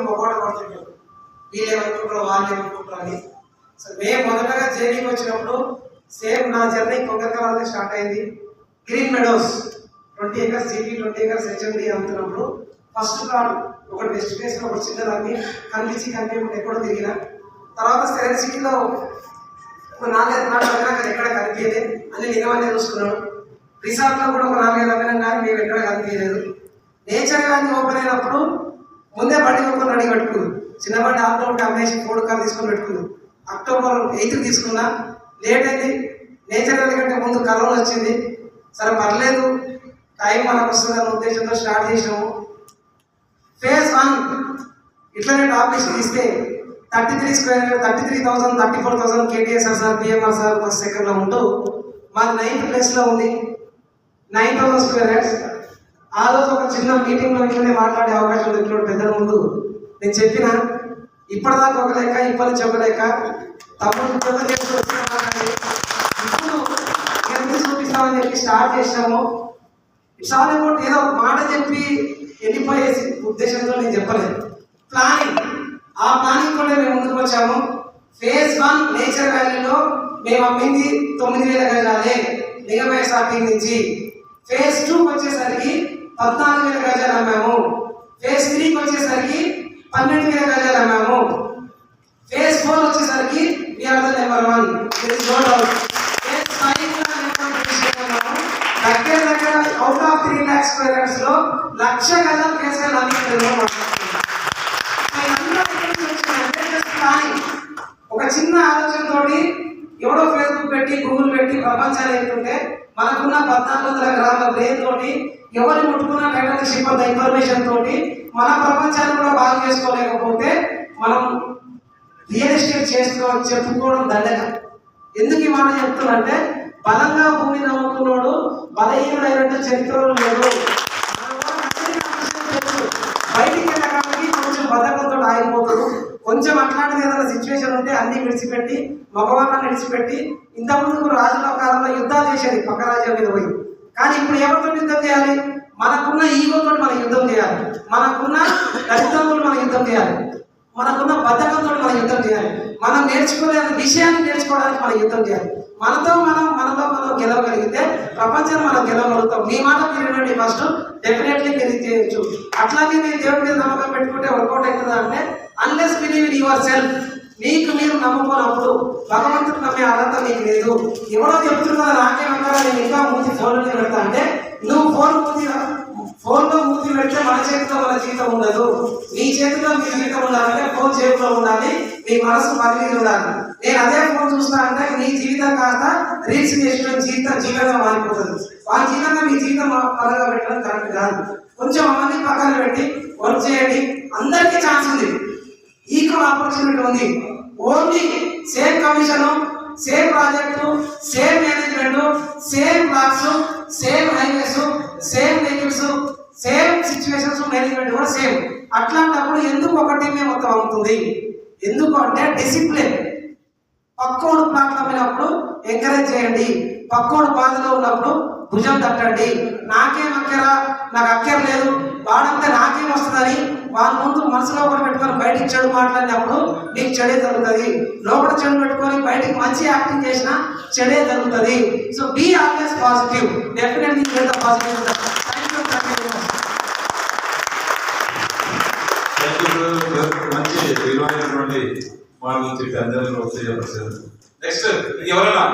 మొగోడ పడుతుంటారు, వీళ్ళు ఏమనుకుంటారు వాళ్ళు ఏమనుకుంటారు అని. సో మేము మొదటగా జర్నీకి వచ్చినప్పుడు సేమ్ నా జర్నీ కొంగరకాలలో స్టార్ట్ అయింది. Green meadows 20 acres GP 20 acres HMD అమ్ముతున్నప్పుడు ఫస్ట్ ప్లాట్ ఒకటి వెస్ట్ ఫేస్లో ఒకటి చిన్నదాన్ని కనిపించకుండా ఎక్కడో తిరిగిన తర్వాత సెరెన్ సిటీలో ఒక 4-5 ప్లాట్లు అక్కడ ఎక్కడ కనిపించలేదు, అన్ని నిజమనే చూసుకున్నాడు. రిసార్ట్లో కూడా ఒక 4-5 అమ్మినాం కానీ మేము ఎక్కడ కనిపించలేదు. నేచర్ కానీ ఓపెన్ అయినప్పుడు ముందే బండి కొనుక్కొని రెడీ పెట్టుకుంది, చిన్న బండి ఆటో ఉంటే అమ్మేసి 4 కార్ తీసుకొని పెట్టుకుంది. అక్టోబర్ 8 తీసుకున్నా, లేట్ అయింది. నేచర్ కంటే ముందు కరోనా వచ్చింది. సరే పర్లేదు, టైం మనకు వస్తుందన్న ఉద్దేశంతో స్టార్ట్ చేసినాము. ఫేజ్ 1 ఇట్లనే టాప్ లిస్ట్ తీస్తే 34,000 KTSR PMR ఫస్ట్ సెకండ్లో ఉంటూ మాది 9th ప్లేస్లో ఉంది, 9,000 స్క్వేర్ యార్డ్స్. ఆ రోజు ఒక చిన్న మీటింగ్లో ఇట్లనే మాట్లాడే అవకాశం దొరికిన పెద్దల ముందు నేను చెప్పిన, ఇప్పటిదాకా ఒక లెక్క ఇప్పటి నుంచి ఒక లెక్క తమ్ముడు ఇప్పుడు ఎంత చూపిస్తామని చెప్పి స్టార్ట్ చేసినాము. ఇట్స్ ఆల్ అబౌట్ ఏదో మాట చెప్పి వెళ్ళిపోయే ఉద్దేశంతో నేను చెప్పలేదు. ప్లానింగ్, ఆ ప్లానింగ్ కూడా మేము ముందుకు వచ్చాము. ఫేజ్ 1 నేచర్ వ్యాలీలో మేము అమ్మింది 9,000 గజాలే నిగమయ స్టార్టింగ్ నుంచి. ఫేజ్ 2 వచ్చేసరికి 14,000 గజాలు అమ్మాము. ఫేజ్ 3 వచ్చేసరికి 12,000 గజాలు అమ్మాము. ఫేజ్ 4 వచ్చేసరికి వీఆర్ ద నెంబర్ 1. ఫేజ్ 5 దగ్గర out of 3 lakhs square yards లో 1,00,000 గజాలు ఫేజ్ ఒక చిన్న ఆలోచనతోటి ఎవడో ఫేస్బుక్ పెట్టి గూగుల్ పెట్టి ప్రపంచాన్ని ఏంటంటే మనకున్న 1,400 గ్రాముల బ్రెయిన్ తోటి ఎవరిని ముట్టుకున్న టైటల్షిప్ అంత ఇన్ఫర్మేషన్ తోటి మన ప్రపంచాన్ని కూడా బాగా చేసుకోలేకపోతే మనం రియల్ ఎస్టేట్ చెప్పుకోవడం దండగ. ఎందుకు ఈ మాట చెప్తున్నానంటే బలంగా భూమి నమ్ముకున్నాడు బలహీనుడైనట్టు చరిత్రలో లేదు. బయటికి వెళ్ళడానికి కొంచెం బద్ధకంతో ఆగిపోతాడు. కొంచెం అట్లాంటిది ఏదైనా సిచ్యువేషన్ ఉంటే అన్ని విడిచిపెట్టి మగవాళ్ళని విడిచిపెట్టి ఇంతకుముందు రాజుల కాలంలో యుద్ధాలు చేసేది పక్క రాజ్యం మీద పోయి. కానీ ఇప్పుడు ఎవరితో యుద్ధం చేయాలి? మనకున్న ఈగోతో మనం యుద్ధం చేయాలి, మనకున్న దళితంతో మనం యుద్ధం చేయాలి, మనకున్న బద్ధకంతో మనం యుద్ధం చేయాలి, మనం నేర్చుకోలేని విషయాన్ని నేర్చుకోవడానికి మనం యుద్ధం చేయాలి. మనతో మనం గెలవగలిగితే ప్రపంచాన్ని మనం గెలవగలుగుతాం. మీ మాట మీరు వినండి, ఫస్ట్ డెఫినెట్లీ మీరు చేయొచ్చు. అట్లాగే మీరు దేవుడి మీద నమ్మకం పెట్టుకుంటే వర్కౌట్ అవుతుందా అంటే unless believe in your self. మీకు మీరు నమ్ముకున్నప్పుడు భగవంతుడు నమ్మే అర్హత మీకు లేదు. ఎవరో చెప్తున్నా నాకేమంటారా నేను ఇంకా మూతి ఫోన్లో పెడతా అంటే నువ్వు ఫోన్లో మూతి పెడితే మన చేతిలో మన జీవితం ఉండదు. మీ చేతిలో మీ జీవితం ఉండాలంటే ఫోన్ చేతిలో ఉండాలి, మీ మనసు పరిమితి ఉండాలి. నేను అదే ఫోన్ చూస్తా అంటే నీ జీవితం కాస్త రీల్స్ చేసుకుని జీవితంగా మారిపోతుంది. వాళ్ళ జీవితంగా మీ జీవితం పరంగా పెట్టడం కరెక్ట్ కాదు. కొంచెం అమ్మని పక్కన పెట్టి వర్క్ చేయండి. అందరికీ ఛాన్స్ ఉంది, ఈక్వల్ ఆపర్చునిటీ ఉంది. Only same commission, same project, same management, same blocks, same highways, same vehicles, same situations, management కూడా సేమ్. అట్లాంటప్పుడు ఎందుకు ఒక టీమే మొత్తం అవుతుంది? ఎందుకు అంటే డిసిప్లిన్. పక్కోడు ప్లాట్లు అమ్మినప్పుడు ఎంకరేజ్ చేయండి, పక్కోడు బాధలో ఉన్నప్పుడు భుజం తట్టండి. నాకేం అక్కరా, నాకు అక్కర లేదు, వాడంతా నాకేం వస్తుందని వాళ్ళ ముందు మనసులో ఒకటి పెట్టుకొని బయటికి చెడు మాట్లాడినప్పుడు నీకు చెడే జరుగుతుంది. లోపల చెడు పెట్టుకొని బయటికి మంచి యాక్టింగ్ చేసినా చెడే జరుగుతుంది. So be always positive, definitely positive. మంచి విలువైనటువంటి మాటలు చెప్పి అందరిలో ఉత్తేజపరిచారు. నెక్స్ట్ ఎవరైనా